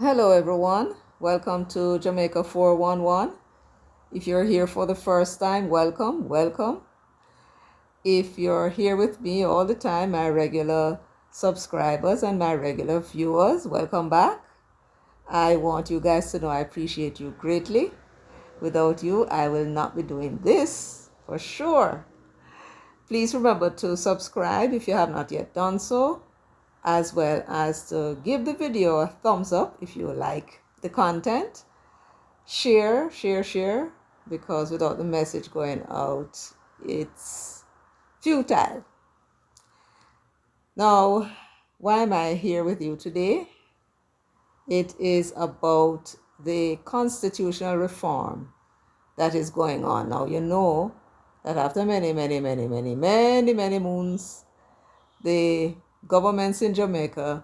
Hello everyone, welcome to Jamaica 411. If you're here for the first time, welcome. If you're here with me all the time, my regular subscribers and my regular viewers, welcome back. I want you guys to know I appreciate you greatly. Without you, I will not be doing this for sure. Please remember to subscribe if you have not yet done so, as well as to give the video a thumbs up if you like the content. Share, because without the message going out, it's futile. Now, why am I here with you today? It is about the constitutional reform that is going on. Now, you know that after many moons, the governments in Jamaica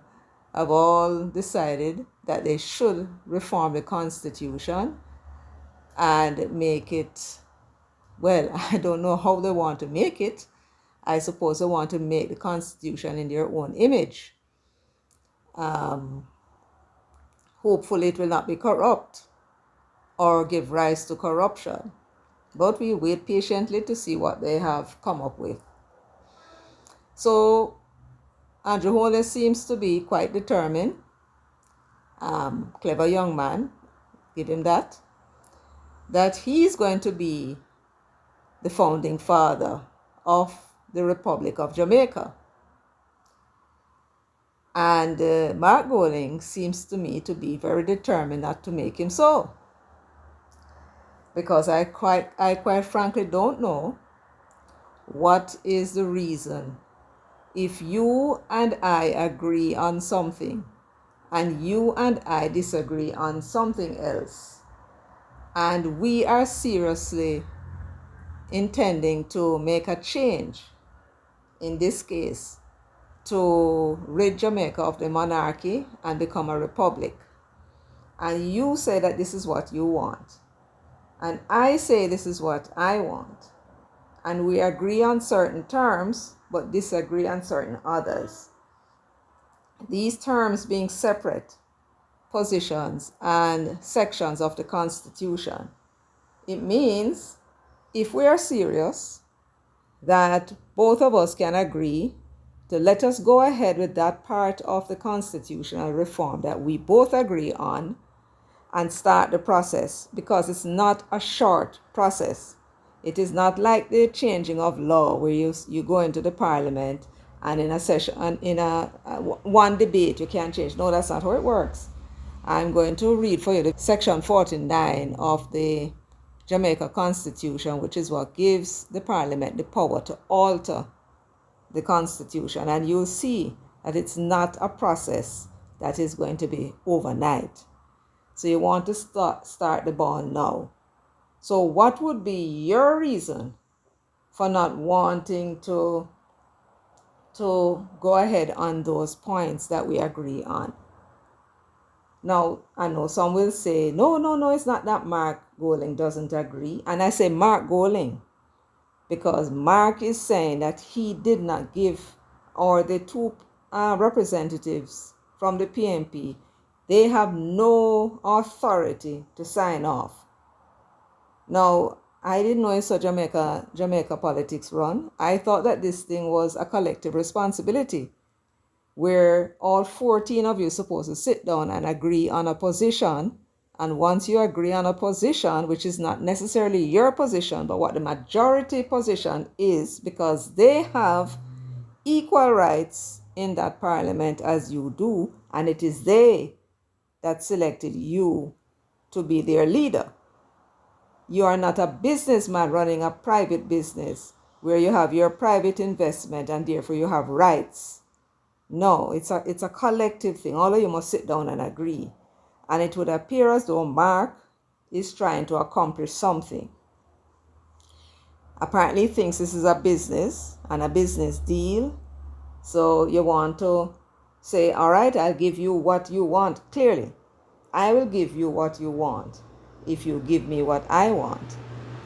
have all decided that they should reform the constitution and make it, well, I don't know how they want to make it. I suppose they want to make the constitution in their own image. Hopefully it will not be corrupt or give rise to corruption. But we wait patiently to see what they have come up with. So Andrew Holness seems to be quite determined. Clever young man, give him that he's going to be the founding father of the Republic of Jamaica. And Mark Golding seems to me to be very determined not to make him so. Because I quite frankly don't know what is the reason. If you and I agree on something and you and I disagree on something else, and we are seriously intending to make a change, in this case, to rid Jamaica of the monarchy and become a republic, and you say that this is what you want, and I say this is what I want, and we agree on certain terms but disagree on certain others, these terms being separate positions and sections of the Constitution, it means if we are serious that both of us can agree to let us go ahead with that part of the constitutional reform that we both agree on and start the process, because it's not a short process. It is not like the changing of law where you go into the parliament and in a session and in a one debate you can't change. No, that's not how it works. I'm going to read for you the section 49 of the Jamaica Constitution, which is what gives the parliament the power to alter the constitution, and you'll see that it's not a process that is going to be overnight. So you want to start the ball now. So what would be your reason for not wanting to go ahead on those points that we agree on? Now, I know some will say, no, it's not that Mark Golding doesn't agree. And I say Mark Golding because Mark is saying that he did not give, or the two representatives from the PNP, they have no authority to sign off. Now, I didn't know it's a Jamaica politics run. I thought that this thing was a collective responsibility where all 14 of you are supposed to sit down and agree on a position. And once you agree on a position, which is not necessarily your position, but what the majority position is, because they have equal rights in that parliament as you do, and it is they that selected you to be their leader. You are not a businessman running a private business where you have your private investment and therefore you have rights. No, it's a collective thing. All of you must sit down and agree. And it would appear as though Mark is trying to accomplish something. Apparently he thinks this is a business and a business deal. So you want to say, all right, I'll give you what you want. Clearly, I will give you what you want if you give me what I want.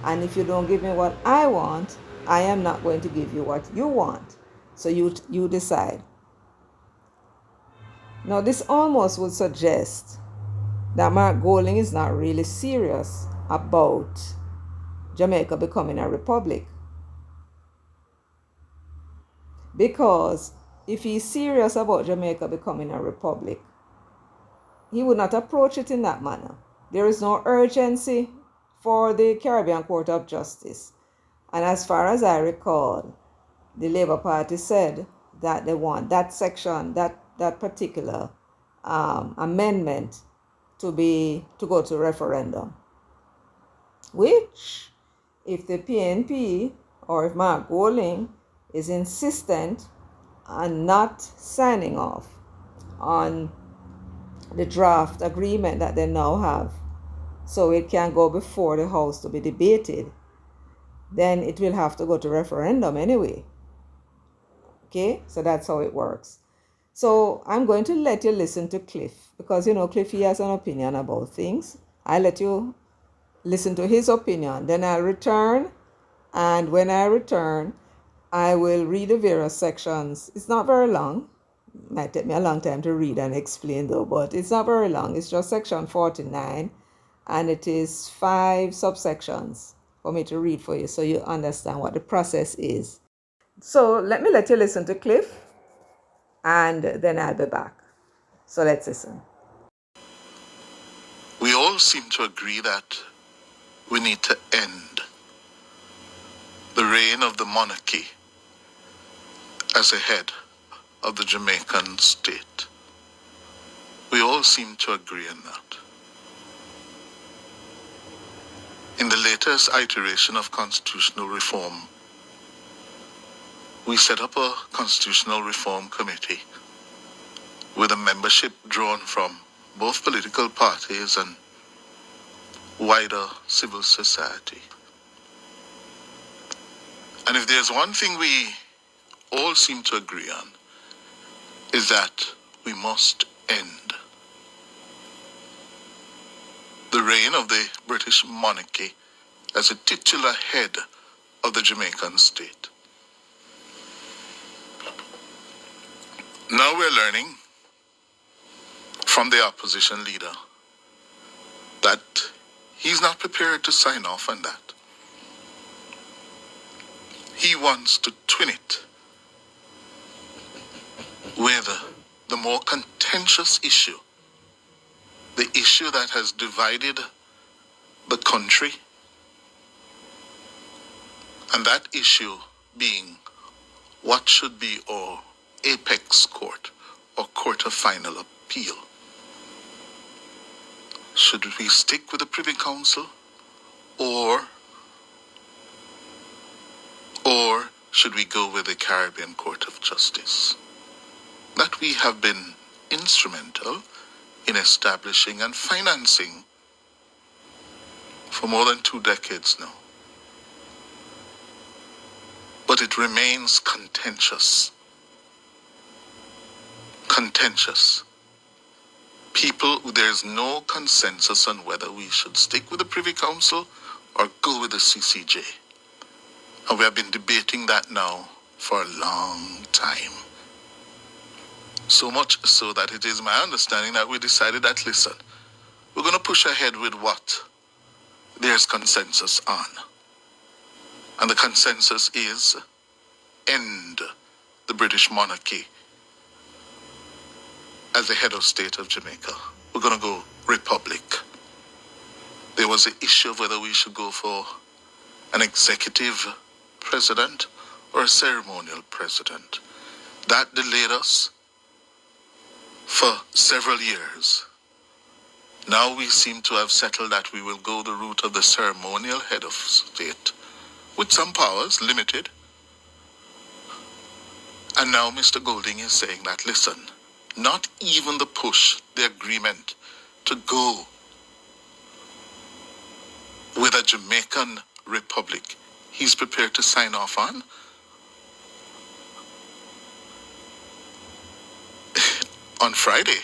And if you don't give me what I want, I am not going to give you what you want. So you decide. Now, this almost would suggest that Mark Golding is not really serious about Jamaica becoming a republic. Because if he's serious about Jamaica becoming a republic, he would not approach it in that manner. There is no urgency for the Caribbean Court of Justice. And as far as I recall, the Labour Party said that they want that section, that particular amendment to go to referendum. Which, if the PNP or if Mark Golding is insistent on not signing off on the draft agreement that they now have, so it can go before the House to be debated, then it will have to go to referendum anyway. Okay, so that's how it works. So I'm going to let you listen to Cliff, because Cliff, he has an opinion about things. I'll let you listen to his opinion, then I'll return, and when I return, I will read the various sections. It's not very long. It might take me a long time to read and explain though, but it's not very long. It's just section 49, and it is 5 subsections for me to read for you so you understand what the process is. So let you listen to Cliff, and then I'll be back. So let's listen. We all seem to agree that we need to end the reign of the monarchy as a head of the Jamaican state. We all seem to agree on that. In the latest iteration of constitutional reform, we set up a constitutional reform committee with a membership drawn from both political parties and wider civil society. And if there's one thing we all seem to agree on, is that we must end the reign of the British monarchy as a titular head of the Jamaican state. Now we're learning from the opposition leader that he's not prepared to sign off on that. He wants to twin it with the more contentious issue, the issue that has divided the country, and that issue being what should be our apex court or court of final appeal. Should we stick with the Privy Council or should we go with the Caribbean Court of Justice that we have been instrumental in establishing and financing for more than 2 decades now? But it remains contentious. People, there's no consensus on whether we should stick with the Privy Council or go with the CCJ. And we have been debating that now for a long time. So much so that it is my understanding that we decided that, listen, we're going to push ahead with what there's consensus on. And the consensus is end the British monarchy as the head of state of Jamaica. We're going to go republic. There was an issue of whether we should go for an executive president or a ceremonial president. That delayed us for several years. Now we seem to have settled that we will go the route of the ceremonial head of state, with some powers, limited. And now Mr. Golding is saying that, listen, not even the push, the agreement to go with a Jamaican republic, he's prepared to sign off on. On Friday,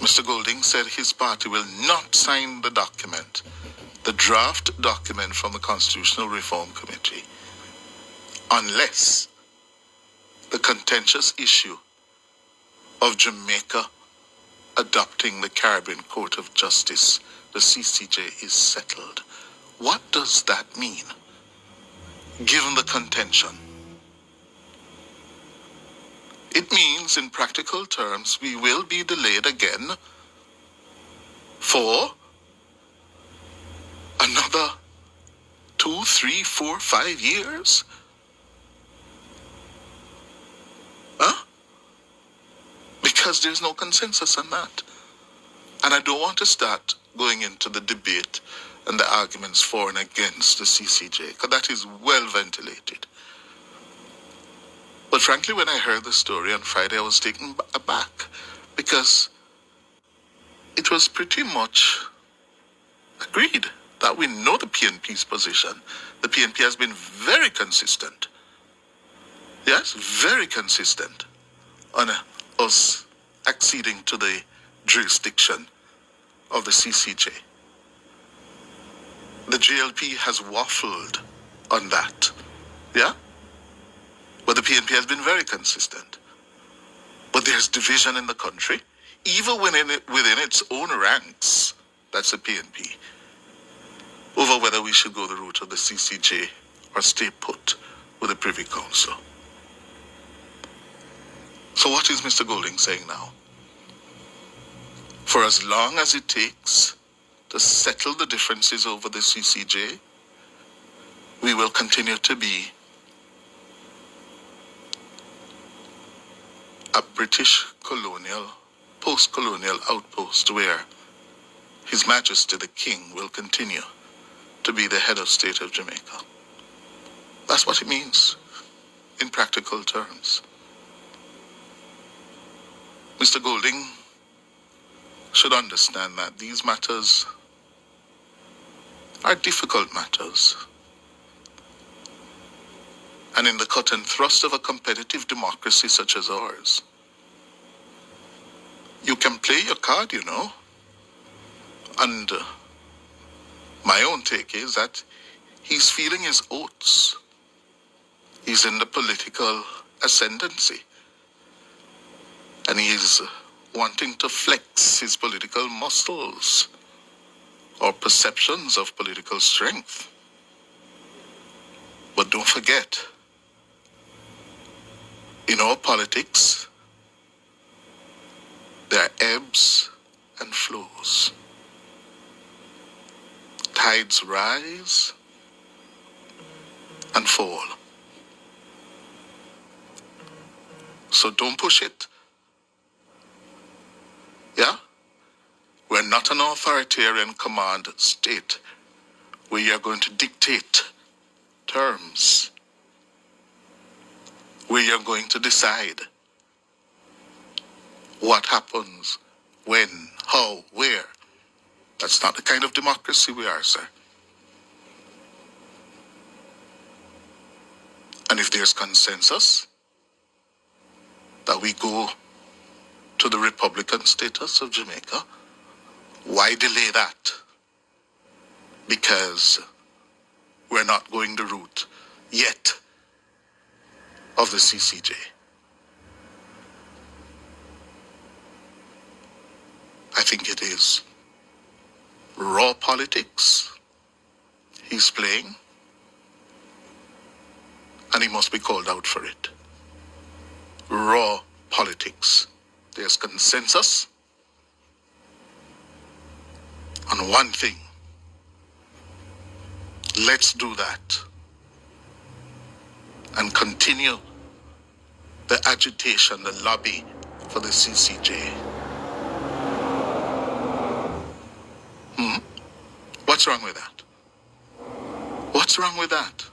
Mr. Golding said his party will not sign the document, the draft document from the Constitutional Reform Committee, unless the contentious issue of Jamaica adopting the Caribbean Court of Justice, the CCJ, is settled. What does that mean, given the contention? It means, in practical terms, we will be delayed again for another 2, 3, 4, 5 years? Huh? Because there's no consensus on that. And I don't want to start going into the debate and the arguments for and against the CCJ, because that is well ventilated. But frankly, when I heard the story on Friday, I was taken aback, because it was pretty much agreed that we know the PNP's position. The PNP has been very consistent. Yes, very consistent on us acceding to the jurisdiction of the CCJ. The JLP has waffled on that. Yeah? But the PNP has been very consistent. But there's division in the country, even within its own ranks, that's the PNP, over whether we should go the route of the CCJ or stay put with the Privy Council. So what is Mr. Golding saying now? For as long as it takes to settle the differences over the CCJ, we will continue to be a British colonial, post-colonial outpost where His Majesty the King will continue to be the head of state of Jamaica. That's what it means in practical terms. Mr. Golding should understand that these matters are difficult matters. And in the cut and thrust of a competitive democracy such as ours, you can play your card, you know. And my own take is that he's feeling his oats. He's in the political ascendancy. And he's wanting to flex his political muscles or perceptions of political strength. But don't forget, in our politics, there are ebbs and flows. Tides rise and fall. So don't push it. Yeah? We're not an authoritarian command state where you're going to dictate terms, where you're going to decide what happens, when, how, where. That's not the kind of democracy we are, sir. And if there's consensus that we go to the Republican status of Jamaica, why delay that? Because we're not going the route yet of the CCJ. I think it is raw politics he's playing, and he must be called out for it. Raw politics. There's consensus on one thing. Let's do that and continue the agitation, the lobby for the CCJ. What's wrong with that? What's wrong with that?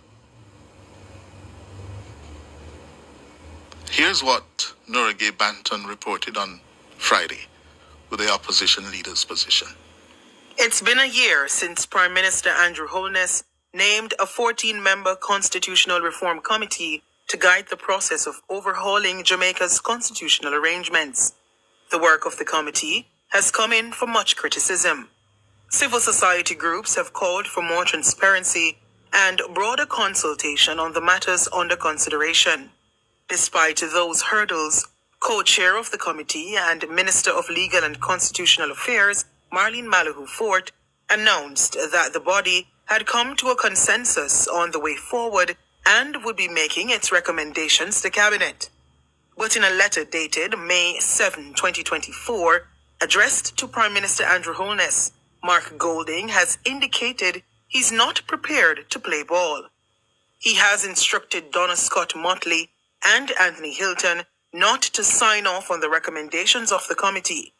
Here's what Norgay Banton reported on Friday with the opposition leader's position. It's been a year since Prime Minister Andrew Holness named a 14-member constitutional reform committee to guide the process of overhauling Jamaica's constitutional arrangements. The work of the committee has come in for much criticism. Civil society groups have called for more transparency and broader consultation on the matters under consideration. Despite those hurdles, Co-chair of the committee and Minister of Legal and Constitutional Affairs, Marlene Malahou Fort, announced that the body had come to a consensus on the way forward and would be making its recommendations to Cabinet. But in a letter dated May 7, 2024, addressed to Prime Minister Andrew Holness, Mark Golding has indicated he's not prepared to play ball. He has instructed Donna Scott Motley and Anthony Hilton not to sign off on the recommendations of the committee.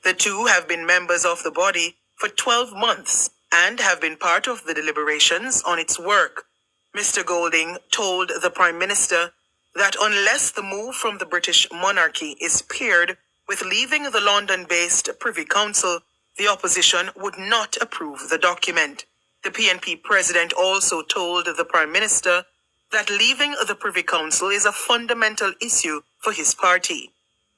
The two have been members of the body for 12 months and have been part of the deliberations on its work. Mr. Golding told the Prime Minister that unless the move from the British monarchy is paired with leaving the London-based Privy Council, the opposition would not approve the document. The PNP president also told the Prime Minister that leaving the Privy Council is a fundamental issue for his party.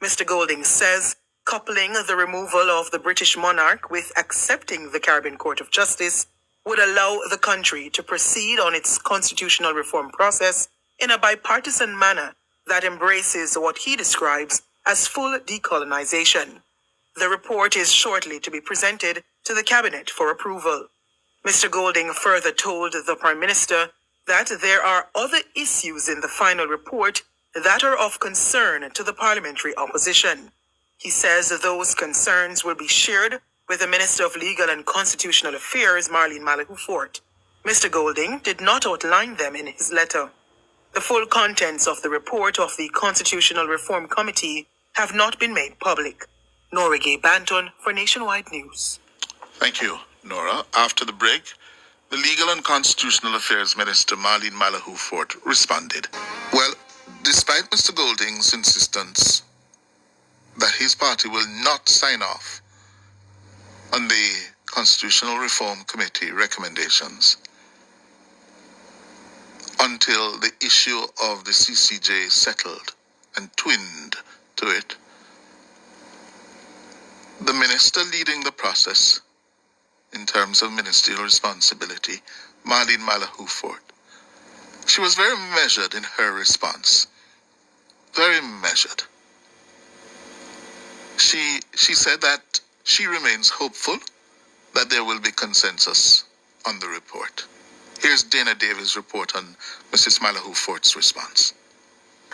Mr. Golding says coupling the removal of the British monarch with accepting the Caribbean Court of Justice would allow the country to proceed on its constitutional reform process in a bipartisan manner that embraces what he describes as full decolonization. The report is shortly to be presented to the Cabinet for approval. Mr. Golding further told the Prime Minister that there are other issues in the final report that are of concern to the parliamentary opposition. He says those concerns will be shared with the Minister of Legal and Constitutional Affairs, Marlene Malahou Fort. Mr. Golding did not outline them in his letter. The full contents of the report of the Constitutional Reform Committee have not been made public. Nora Gay Banton for Nationwide News. Thank you, Nora. After the break, the Legal and Constitutional Affairs Minister Marlene Malahou Fort responded. Well, despite Mr. Golding's insistence that his party will not sign off on the Constitutional Reform Committee recommendations until the issue of the CCJ settled and twinned to it, the minister leading the process in terms of ministerial responsibility, Marlene Malahou Fort, she was very measured in her response. Very measured. She said that she remains hopeful that there will be consensus on the report. Here's Dana Davis' report on Mrs. Malahou Fort's response.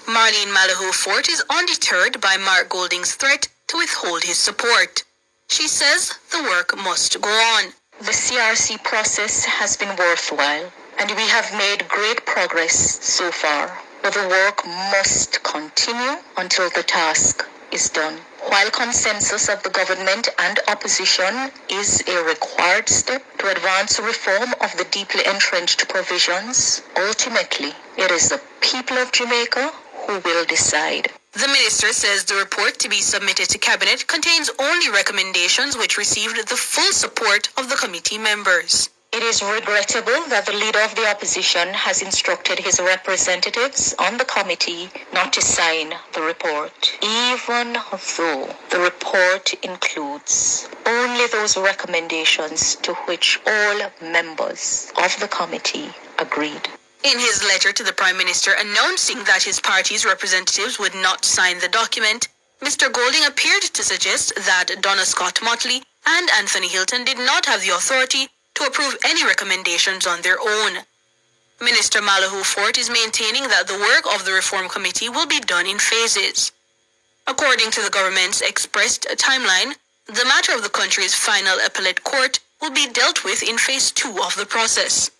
Marlene Malahou Fort is undeterred by Mark Golding's threat to withhold his support. She says the work must go on. The CRC process has been worthwhile, and we have made great progress so far, but the work must continue until the task is done. While consensus of the government and opposition is a required step to advance reform of the deeply entrenched provisions, ultimately it is the people of Jamaica who will decide. The minister says the report to be submitted to Cabinet contains only recommendations which received the full support of the committee members. It is regrettable that the leader of the opposition has instructed his representatives on the committee not to sign the report, even though the report includes only those recommendations to which all members of the committee agreed. In his letter to the Prime Minister announcing that his party's representatives would not sign the document, Mr. Golding appeared to suggest that Donna Scott Motley and Anthony Hilton did not have the authority to approve any recommendations on their own. Minister Malahou Fort is maintaining that the work of the Reform Committee will be done in phases. According to the government's expressed timeline, the matter of the country's final appellate court will be dealt with in phase 2 of the process.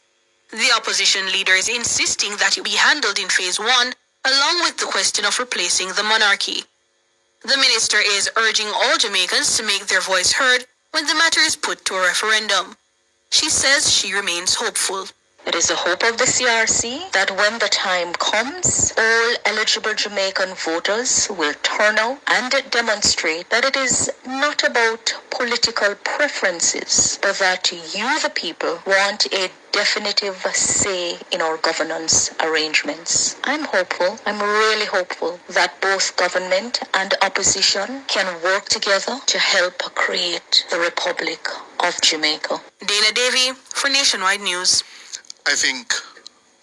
The opposition leader is insisting that it be handled in phase 1, along with the question of replacing the monarchy. The minister is urging all Jamaicans to make their voice heard when the matter is put to a referendum. She says she remains hopeful. It is the hope of the CRC that when the time comes, all eligible Jamaican voters will turn out and demonstrate that it is not about political preferences, but that you, the people, want a definitive say in our governance arrangements. I'm hopeful, I'm really hopeful that both government and opposition can work together to help create the Republic of Jamaica. Dana Davey for Nationwide News. I think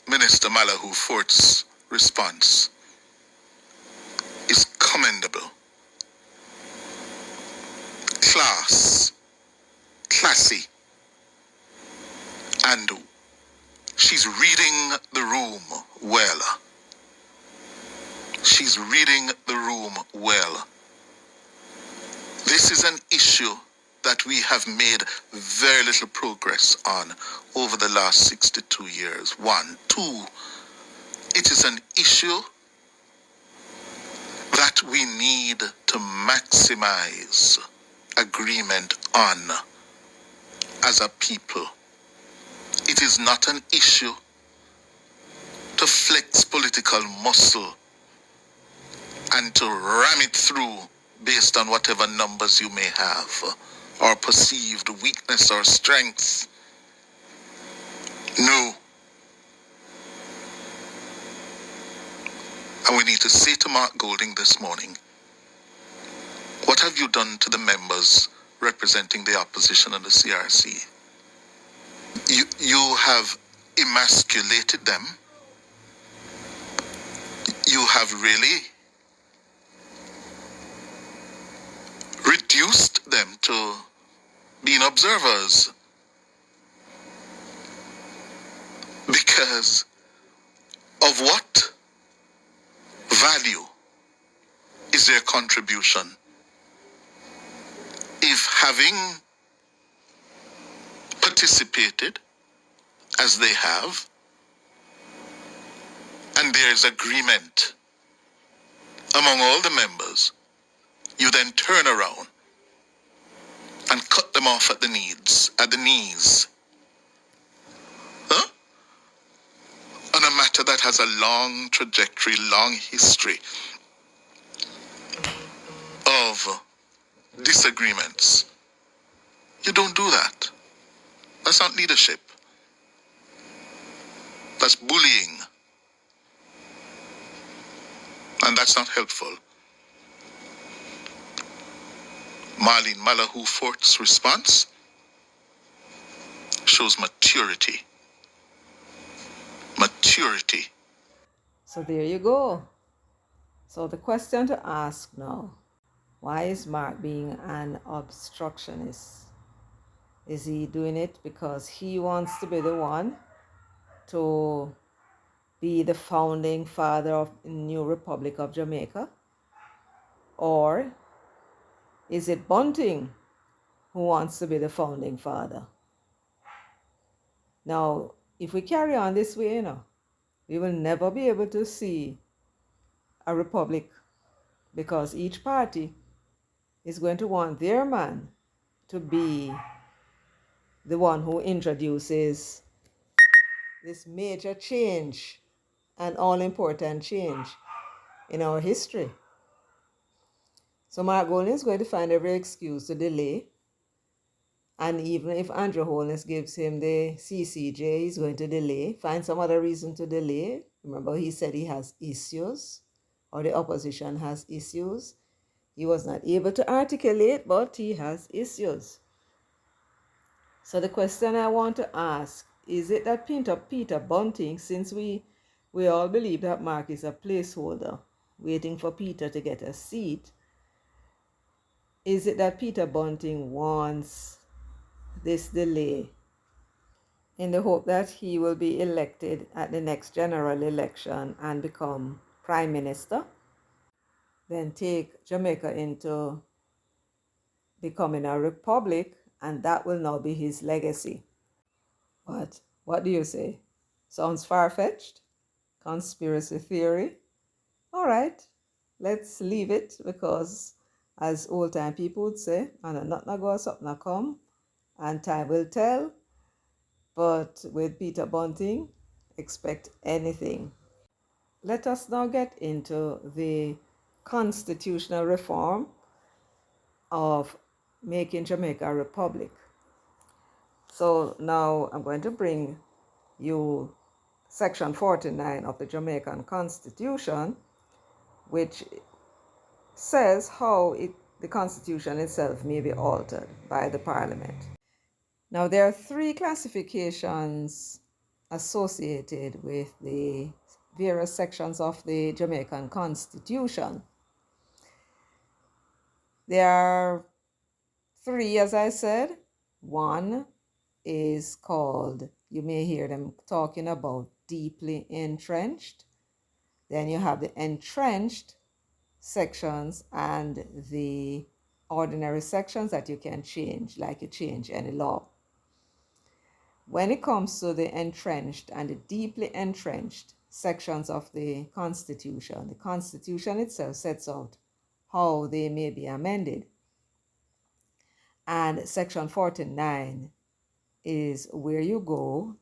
Minister Malahou Fort's response is commendable. classy, and she's reading the room well. She's reading the room well. This is an issue that we have made very little progress on over the last 62 years. One. Two, it is an issue that we need to maximize agreement on as a people. It is not an issue to flex political muscle and to ram it through based on whatever numbers you may have or perceived weakness or strength. No. And we need to say to Mark Golding this morning, what have you done to the members representing the opposition and the CRC? You have emasculated them. You have really reduced them to being observers. Because of what value is their contribution if, having participated as they have, and there is agreement among all the members, you then turn around and cut them off at the knees, huh? On a matter that has a long trajectory, long history of disagreements. You don't do that. That's not leadership. That's bullying. And that's not helpful. Marlene Malahoo Fort's response shows maturity. Maturity. So there you go. So the question to ask now, why is Mark being an obstructionist? Is he doing it because he wants to be the one to be the founding father of the new Republic of Jamaica? Or is it Bunting who wants to be the founding father? Now, if we carry on this way, we will never be able to see a republic, because each party is going to want their man to be the one who introduces this major change, an all-important change in our history. So Mark Golding is going to find every excuse to delay. And even if Andrew Holness gives him the CCJ, he's going to delay, find some other reason to delay. Remember, he said he has issues, or the opposition has issues. He was not able to articulate, but he has issues. So the question I want to ask, is it that Peter Bunting, since we all believe that Mark is a placeholder, waiting for Peter to get a seat, is it that Peter Bunting wants this delay in the hope that he will be elected at the next general election and become Prime Minister, then take Jamaica into becoming a republic, and that will now be his legacy? What do you say? Sounds far-fetched? Conspiracy theory? All right, let's leave it, because as old-time people would say, and not go, something come, and time will tell. But with Peter Bunting, expect anything. Let us now get into the constitutional reform of making Jamaica a republic. So now I'm going to bring you Section 49 of the Jamaican Constitution, which says how the Constitution itself may be altered by the Parliament. Now, there are three classifications associated with the various sections of the Jamaican Constitution. There are three, as I said. One is called, you may hear them talking about deeply entrenched. Then you have the entrenched sections and the ordinary sections that you can change, like you change any law. When it comes to the entrenched and the deeply entrenched sections of the Constitution itself sets out how they may be amended. And Section 49 is where you go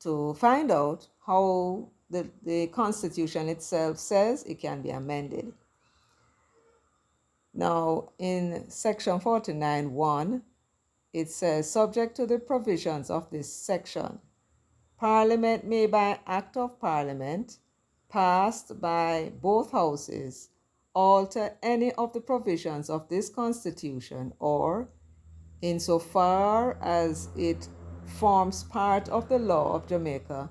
to find out how the Constitution itself says it can be amended. Now, in Section 49(1), it says, subject to the provisions of this section, Parliament may, by Act of Parliament, passed by both houses, alter any of the provisions of this Constitution, or, insofar as it forms part of the law of Jamaica,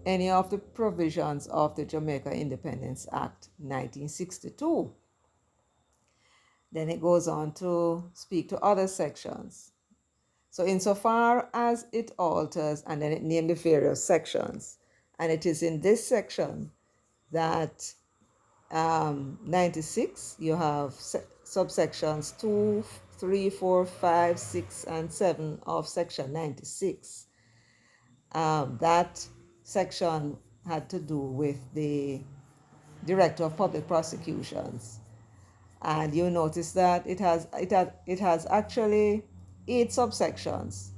any of the provisions of the Jamaica Independence Act 1962. Then it goes on to speak to other sections. So insofar as it alters, and then it named the various sections. And it is in this section that 96, you have subsections 2, 3, 4, 5, 6, and 7 of section 96. That section had to do with the Director of Public Prosecutions. And you notice that it has actually 8 subsections,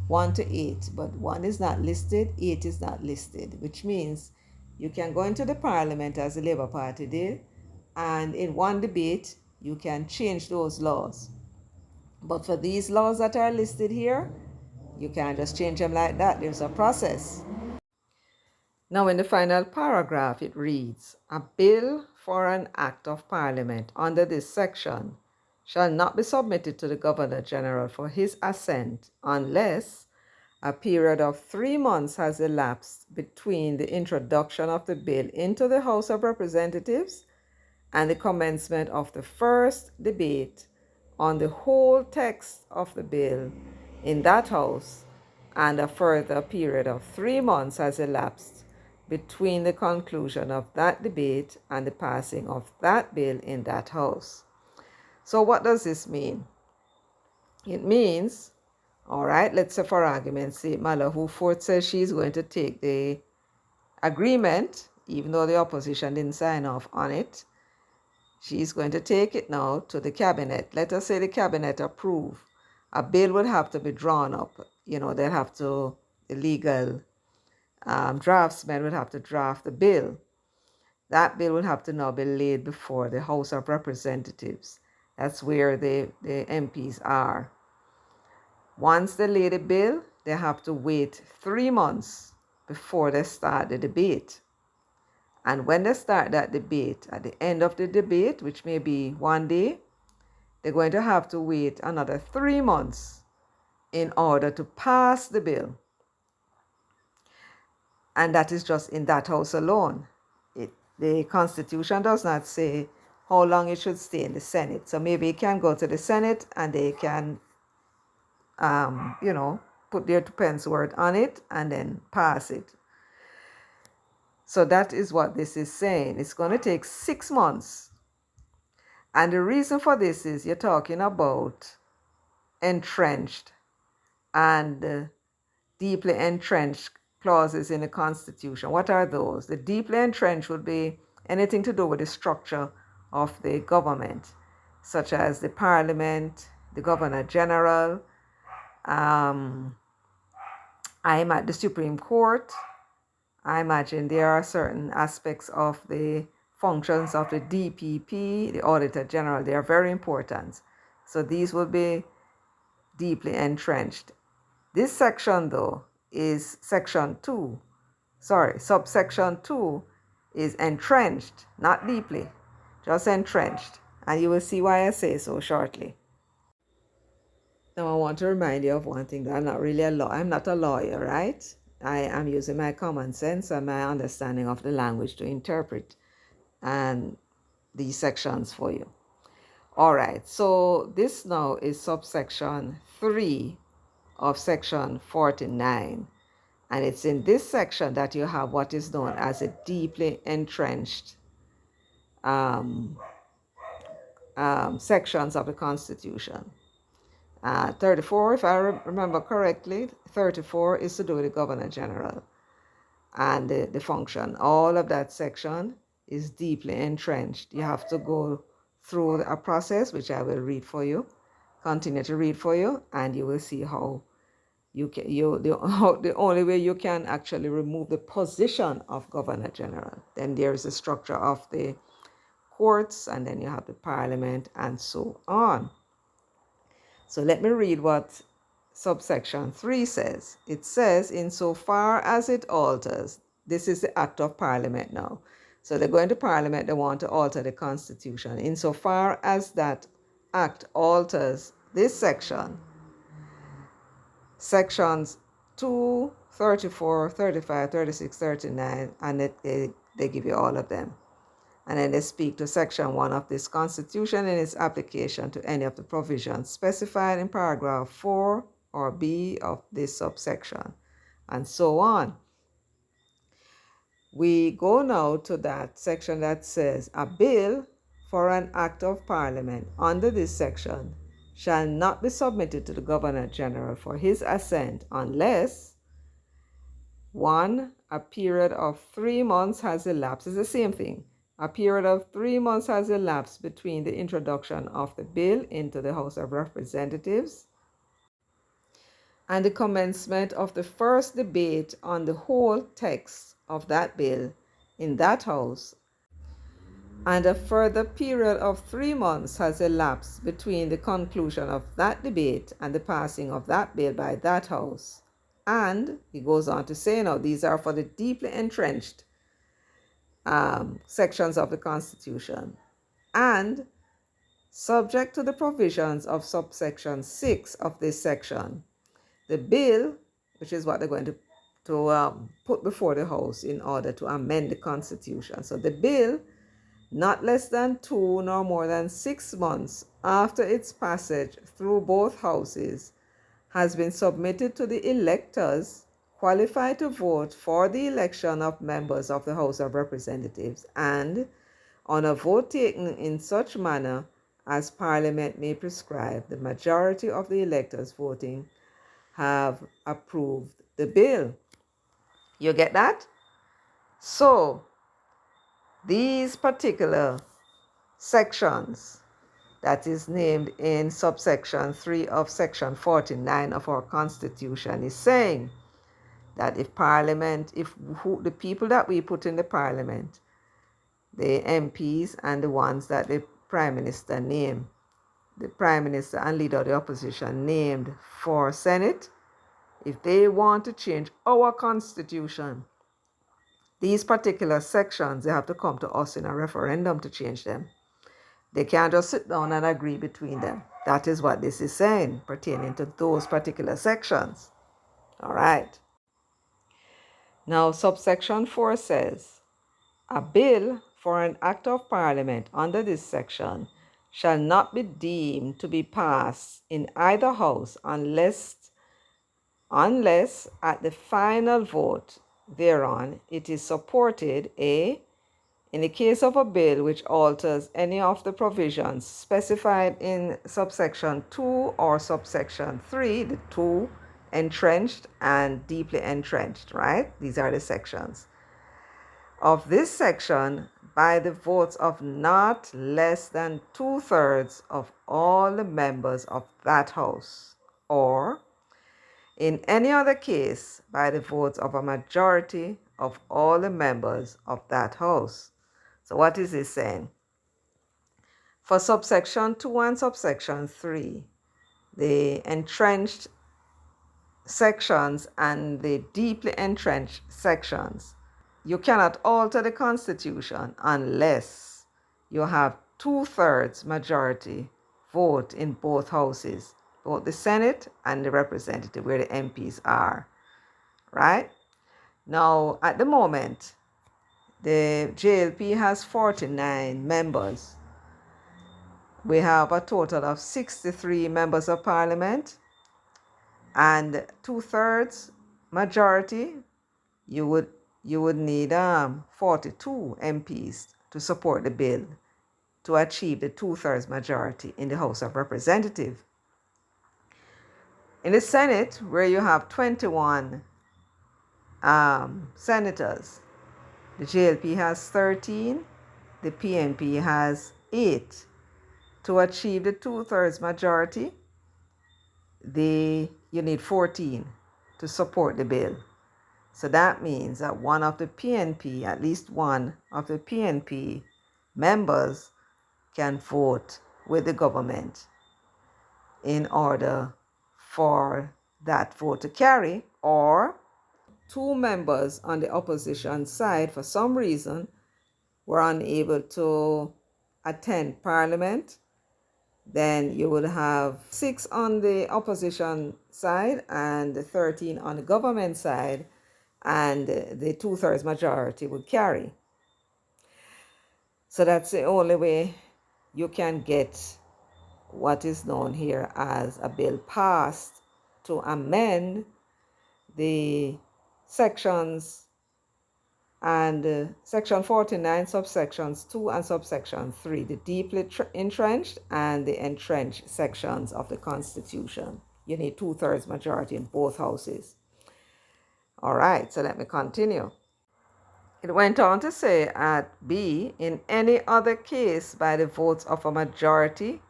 1 to 8, but 1 is not listed, 8 is not listed, which means you can go into the Parliament, as the Labour Party did, and in one debate you can change those laws. But for these laws that are listed here, you can't just change them like that. There's a process. Now, in the final paragraph, it reads, a bill for an act of Parliament under this section shall not be submitted to the Governor General for his assent unless a period of 3 months has elapsed between the introduction of the bill into the House of Representatives and the commencement of the first debate on the whole text of the bill in that House, and a further period of 3 months has elapsed between the conclusion of that debate and the passing of that bill in that House. So what does this mean? It means, all right, let's say for argument's sake, Malahoo Fort says she's going to take the agreement, even though the opposition didn't sign off on it. She's going to take it now to the cabinet. Let us say the cabinet approve. A bill would have to be drawn up. They'd have to, the legal draftsmen would have to draft the bill. That bill would have to now be laid before the House of Representatives. That's where the MPs are. Once they lay the bill, they have to wait 3 months before they start the debate. And when they start that debate, at the end of the debate, which may be 1 day, they're going to have to wait another 3 months in order to pass the bill. And that is just in that House alone. The Constitution does not say how long it should stay in the Senate. So maybe it can go to the Senate and they can, put their 2 pence word on it and then pass it. So that is what this is saying. It's going to take 6 months. And the reason for this is you're talking about entrenched and deeply entrenched clauses in the Constitution. What are those? The deeply entrenched would be anything to do with the structure of the government, such as the Parliament, the Governor General, I'm at the Supreme Court. I imagine there are certain aspects of the functions of the DPP, the Auditor General. They are very important. So these will be deeply entrenched. This section, though, is subsection 2 is entrenched, not deeply, just entrenched. And you will see why I say so shortly. Now, I want to remind you of one thing, that I'm not a lawyer, right? I am using my common sense and my understanding of the language to interpret and these sections for you. All right, so this now is subsection 3 of section 49. And it's in this section that you have what is known as a deeply entrenched sections of the Constitution. 34, if I remember correctly, 34 is to do with the Governor General and the function. All of that section is deeply entrenched. You have to go through a process, which I will read for you, continue to read for you, and you will see how the only way you can actually remove the position of Governor General. Then there is the structure of the courts, and then you have the Parliament, and so on. So let me read what subsection 3 says. It says, insofar as it alters, this is the act of Parliament now. So they're going to Parliament, they want to alter the Constitution. Insofar as that act alters this section, sections 2, 34, 35, 36, 39, and they give you all of them. And then they speak to section 1 of this Constitution in its application to any of the provisions specified in paragraph 4 or B of this subsection, and so on. We go now to that section that says, a bill for an act of Parliament under this section shall not be submitted to the Governor General for his assent unless 1. A period of 3 months has elapsed. It's the same thing. A period of 3 months has elapsed between the introduction of the bill into the House of Representatives and the commencement of the first debate on the whole text of that bill in that House, and a further period of 3 months has elapsed between the conclusion of that debate and the passing of that bill by that House. And he goes on to say, now these are for the deeply entrenched sections of the Constitution, and subject to the provisions of subsection 6 of this section, the bill, which is what they're going to put before the House in order to amend the Constitution. So the bill, not less than 2 nor more than 6 months after its passage through both houses, has been submitted to the electors qualified to vote for the election of members of the House of Representatives, and on a vote taken in such manner as Parliament may prescribe, the majority of the electors voting have approved the bill. You get that? So these particular sections that is named in subsection 3 of section 49 of our Constitution is saying that if Parliament, the people that we put in the Parliament, the MPs and the ones that the Prime Minister named, the Prime Minister and Leader of the Opposition named for Senate, if they want to change our Constitution, these particular sections, they have to come to us in a referendum to change them. They can't just sit down and agree between them. That is what this is saying, pertaining to those particular sections. All right. Now, subsection 4 says, a bill for an act of Parliament under this section shall not be deemed to be passed in either house unless at the final vote thereon it is supported, A, in the case of a bill which alters any of the provisions specified in subsection 2 or subsection 3, the 2, entrenched and deeply entrenched, right? These are the sections of this section, by the votes of not less than 2/3 of all the members of that House, or in any other case by the votes of a majority of all the members of that House. So what is this saying? For subsection 2 and subsection 3, the entrenched sections and the deeply entrenched sections, you cannot alter the Constitution unless you have 2/3 majority vote in both houses, both the Senate and the representative, where the MPs are, right? Now, at the moment, the JLP has 49 members. we have a total of 63 members of parliament, and 2/3 majority. You would need 42 MPs to support the bill to achieve the 2/3 majority in the House of Representatives. In the Senate, where you have 21 senators, the JLP has 13, the PNP has 8. To achieve the 2/3 majority, you need 14 to support the bill. So that means that one of the PNP, at least one of the PNP members, can vote with the government in order for that vote to carry, or 2 members on the opposition side, for some reason, were unable to attend parliament. Then you would have 6 on the opposition side and 13 on the government side, and the 2/3 majority would carry. So that's the only way you can get what is known here as a bill passed to amend the sections and section 49, subsections 2 and subsection 3, the deeply entrenched and the entrenched sections of the Constitution. You need 2/3 majority in both houses. All right, so let me continue. It went on to say at B, in any other case by the votes of a majority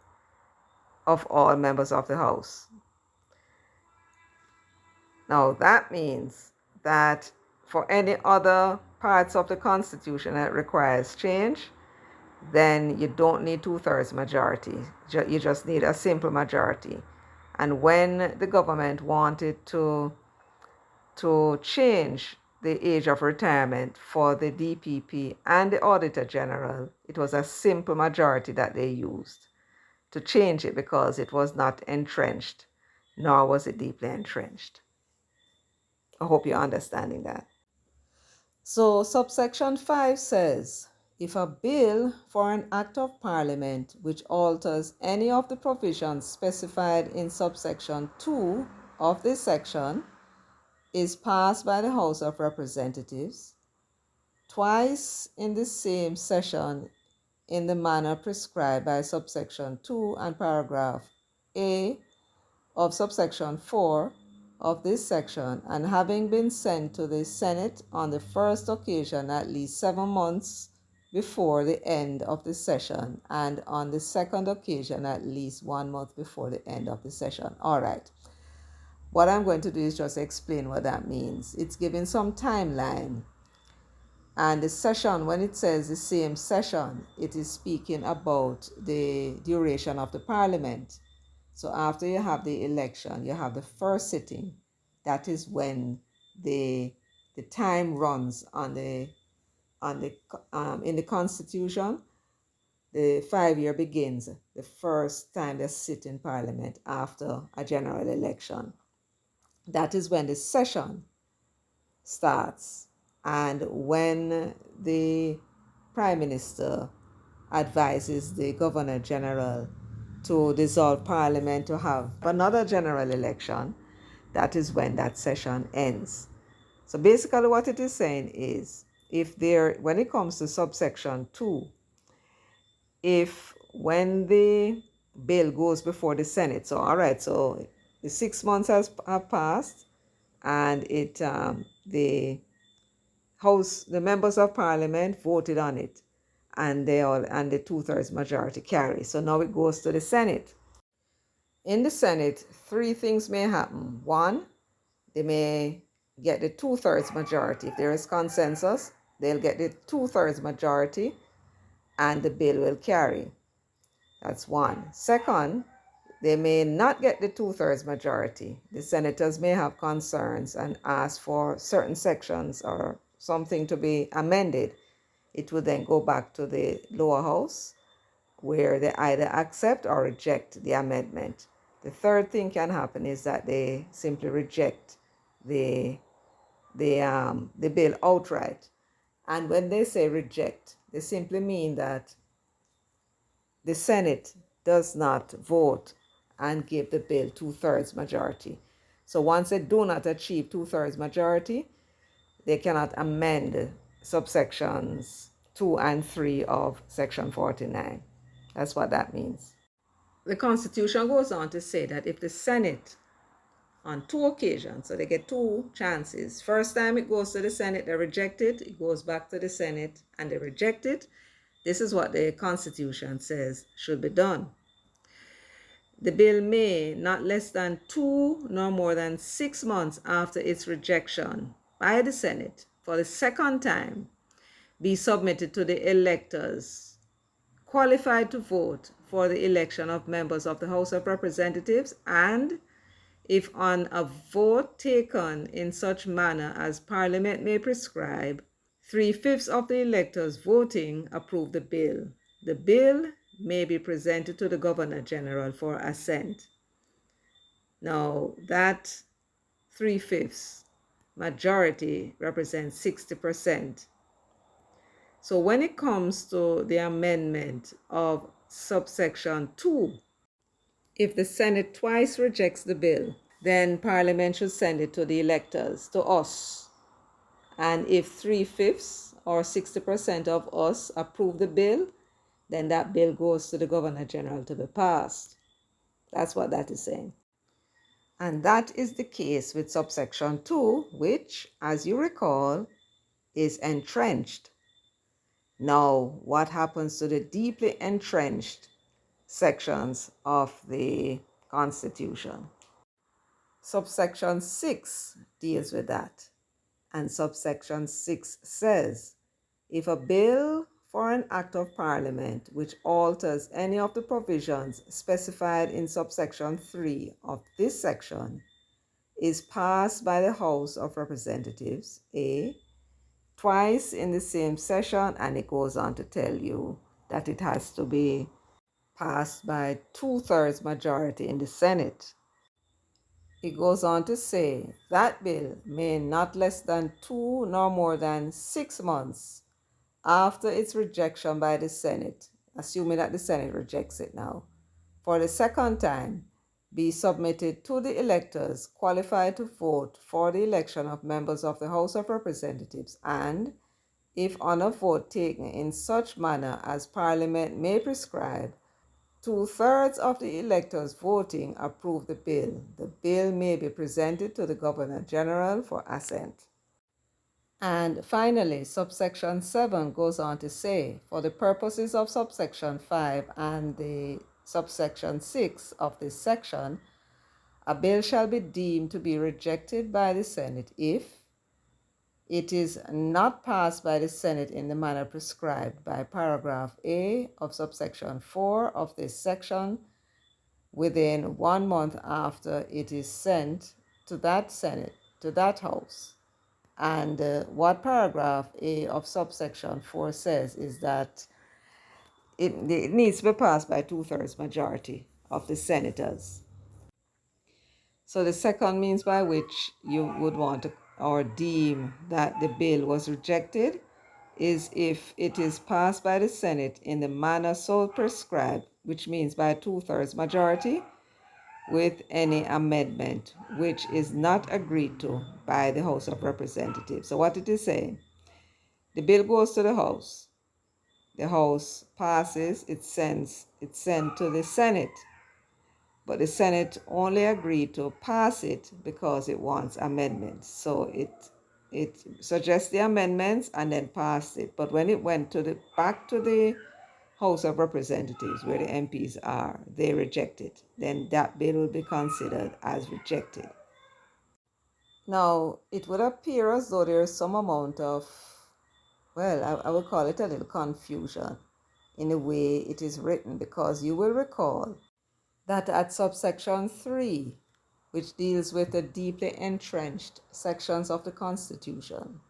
of all members of the House. Now that means that for any other parts of the Constitution that requires change, then you don't need 2/3 majority. You just need a simple majority. And when the government wanted to change the age of retirement for the DPP and the Auditor General, it was a simple majority that they used to change it because it was not entrenched, nor was it deeply entrenched. I hope you're understanding that. So subsection 5 says, if a bill for an act of parliament which alters any of the provisions specified in subsection 2 of this section is passed by the House of Representatives twice in the same session in the manner prescribed by subsection 2 and paragraph A of subsection 4 of this section, and having been sent to the Senate on the first occasion at least 7 months before the end of the session, and on the second occasion at least 1 month before the end of the session. All right. What I'm going to do is just explain what that means. It's giving some timeline. And the session, when it says the same session, it is speaking about the duration of the parliament. So after you have the election, you have the first sitting. That is when the time runs in the Constitution. The 5-year begins the first time they sit in Parliament after a general election. That is when the session starts, and when the Prime Minister advises the Governor General to dissolve Parliament to have another general election, that is when that session ends. So basically what it is saying is, when it comes to subsection 2, if when the bill goes before the Senate, so all right, so the 6 months have passed, and the members of Parliament voted on it, and the 2/3 majority carry. So now it goes to the Senate. In the Senate, 3 things may happen. 1, they may get the 2/3 majority. If there is consensus, they'll get the 2/3 majority, and the bill will carry. That's 1. Second, they may not get the 2/3 majority. The senators may have concerns and ask for certain sections or something to be amended. It would then go back to the lower house, where they either accept or reject the amendment. The third thing can happen is that they simply reject the bill outright. And when they say reject, they simply mean that the Senate does not vote and give the bill 2/3 majority. So once they do not achieve 2/3 majority, they cannot amend subsections 2 and 3 of Section 49. That's what that means. The Constitution goes on to say that if the Senate, on 2 occasions, so they get 2 chances. First time it goes to the Senate, they reject it. It goes back to the Senate and they reject it. This is what the Constitution says should be done. The bill may, not less than 2 nor more than 6 months after its rejection by the Senate for the second time, be submitted to the electors qualified to vote for the election of members of the House of Representatives, and if on a vote taken in such manner as Parliament may prescribe, 3/5 of the electors voting approve the bill may be presented to the Governor General for assent. Now, that 3/5 majority represents 60%. So when it comes to the amendment of subsection 2, if the Senate twice rejects the bill, then Parliament should send it to the electors, to us. And if 3/5 or 60% of us approve the bill, then that bill goes to the Governor General to be passed. That's what that is saying. And that is the case with subsection 2, which, as you recall, is entrenched. Now, what happens to the deeply entrenched sections of the Constitution? Subsection 6 deals with that. And subsection 6 says, if a bill for an act of Parliament which alters any of the provisions specified in subsection 3 of this section is passed by the House of Representatives, twice in the same session, and it goes on to tell you that it has to be passed by 2/3 majority in the Senate. It goes on to say that bill may not less than 2 nor more than 6 months after its rejection by the Senate, assuming that the Senate rejects it now, for the second time, be submitted to the electors qualified to vote for the election of members of the House of Representatives, and if on a vote taken in such manner as Parliament may prescribe, 2/3 of the electors voting approve the bill may be presented to the Governor General for assent. And finally, subsection 7 goes on to say, for the purposes of subsection 5 and the subsection 6 of this section, a bill shall be deemed to be rejected by the Senate if it is not passed by the Senate in the manner prescribed by paragraph A of subsection 4 of this section within 1 month after it is sent to that Senate, to that House. And what paragraph A of subsection 4 says is that it needs to be passed by 2/3 majority of the senators. So the second means by which you would want to or deem that the bill was rejected is if it is passed by the Senate in the manner so prescribed, which means by 2/3 majority, with any amendment which is not agreed to by the House of Representatives. So what it is saying, the bill goes to the House passes, it's sent to the Senate, but the Senate only agreed to pass it because it wants amendments. So it suggests the amendments and then passed it. But when it went back to the House of Representatives, where the MPs are, they reject it. Then that bill will be considered as rejected. Now, it would appear as though there is some amount of, well, I would call it a little confusion in the way it is written, because you will recall that at subsection 3, which deals with the deeply entrenched sections of the Constitution,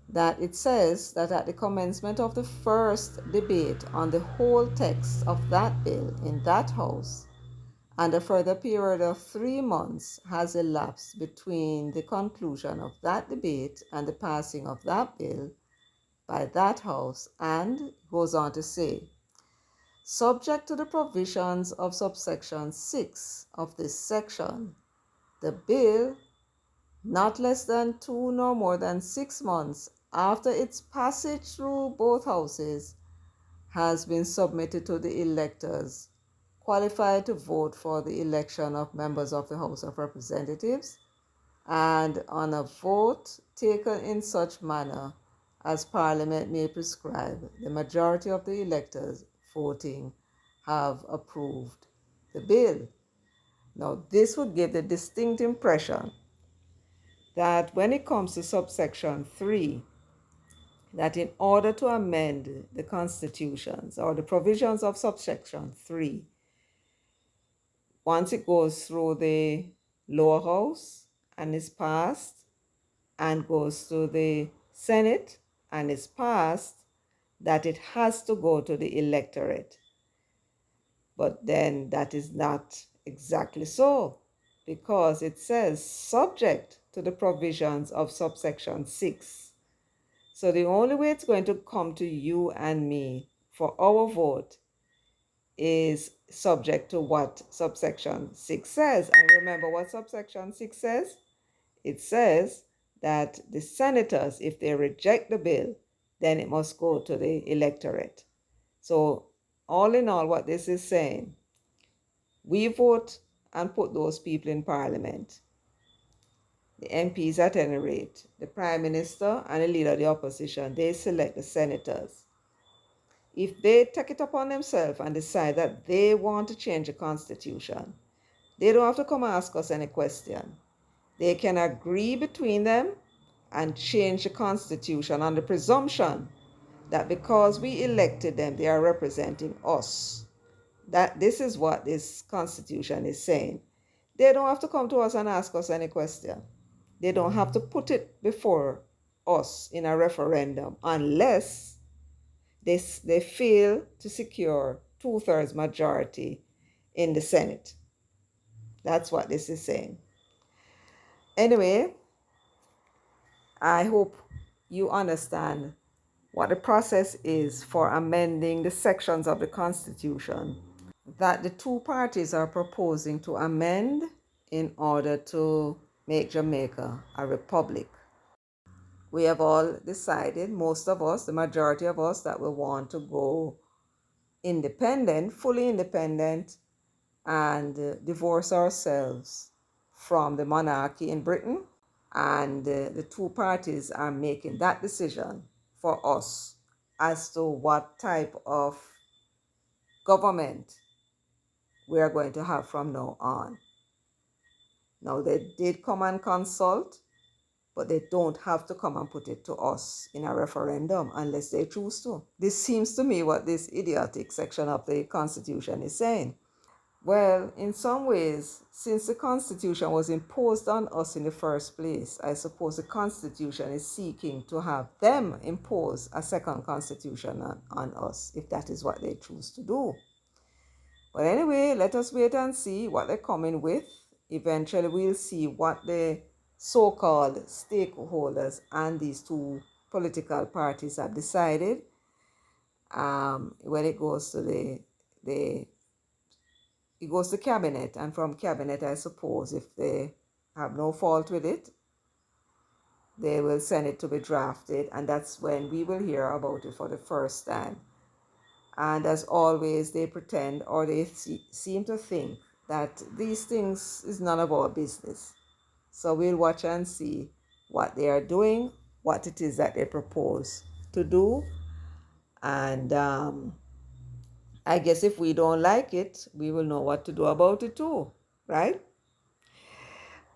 that it says that at the commencement of the first debate on the whole text of that bill in that House, and a further period of 3 months has elapsed between the conclusion of that debate and the passing of that bill by that House, and goes on to say, Subject to the provisions of subsection 6 of this section, the bill, not less than 2 nor more than 6 months after its passage through both houses, has been submitted to the electors qualified to vote for the election of members of the House of Representatives, and on a vote taken in such manner as Parliament may prescribe, the majority of the electors voting have approved the bill. Now, this would give the distinct impression that when it comes to subsection 3, that in order to amend the constitutions or the provisions of subsection 3, once it goes through the lower house and is passed and goes to the Senate and is passed, that it has to go to the electorate. But then that is not exactly so, because it says subject to the provisions of subsection 6. So the only way it's going to come to you and me for our vote is subject to what subsection 6 says. And remember what subsection 6 says? It says that the senators, if they reject the bill, then it must go to the electorate. So all in all, what this is saying, we vote and put those people in parliament, the MPs at any rate, the prime minister and the leader of the opposition, they select the senators. If they take it upon themselves and decide that they want to change the constitution, they don't have to come ask us any question. They can agree between them and change the constitution on the presumption that because we elected them, they are representing us. That this is what this constitution is saying. They don't have to come to us and ask us any question. They don't have to put it before us in a referendum unless they fail to secure 2/3 majority in the Senate. That's what this is saying. Anyway, I hope you understand what the process is for amending the sections of the Constitution that the two parties are proposing to amend in order to make Jamaica a republic. We have all decided, most of us, the majority of us, that we want to go independent, fully independent, and divorce ourselves from the monarchy in Britain. And the two parties are making that decision for us as to what type of government we are going to have from now on. Now, they did come and consult, but they don't have to come and put it to us in a referendum unless they choose to. This seems to me what this idiotic section of the Constitution is saying. Well, in some ways, since the Constitution was imposed on us in the first place, I suppose the Constitution is seeking to have them impose a second Constitution on us, if that is what they choose to do. But anyway, let us wait and see what they're coming with. Eventually, we'll see what the so-called stakeholders and these two political parties have decided when it goes to it goes to cabinet, and from cabinet, I suppose, if they have no fault with it, they will send it to be drafted, and that's when we will hear about it for the first time. And as always, they pretend, or they seem to think, that these things is none of our business. So we'll watch and see what they are doing, what it is that they propose to do. And I guess if we don't like it, we will know what to do about it too, right?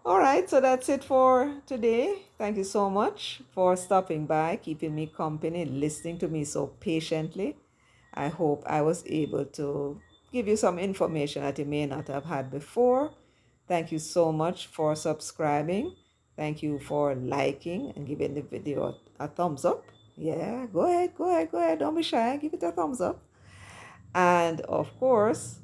All right, so that's it for today. Thank you so much for stopping by, keeping me company, listening to me so patiently. I hope I was able to give you some information that you may not have had before. Thank you so much for subscribing. Thank you for liking and giving the video a thumbs up. Yeah, go ahead. Don't be shy. Give it a thumbs up. And of course,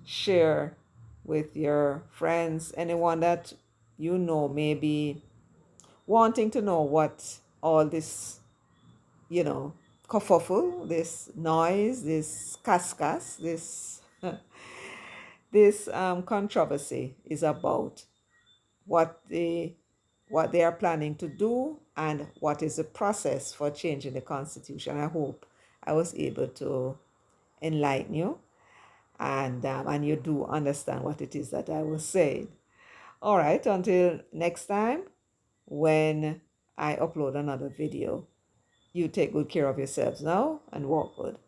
share with your friends, anyone that you know may be wanting to know what all this, kerfuffle, this noise, this cascas, this controversy is about what they are planning to do and what is the process for changing the constitution. I hope I was able to enlighten you, and you do understand what it is that I was saying. All right, until next time when I upload another video, you take good care of yourselves now and walk good.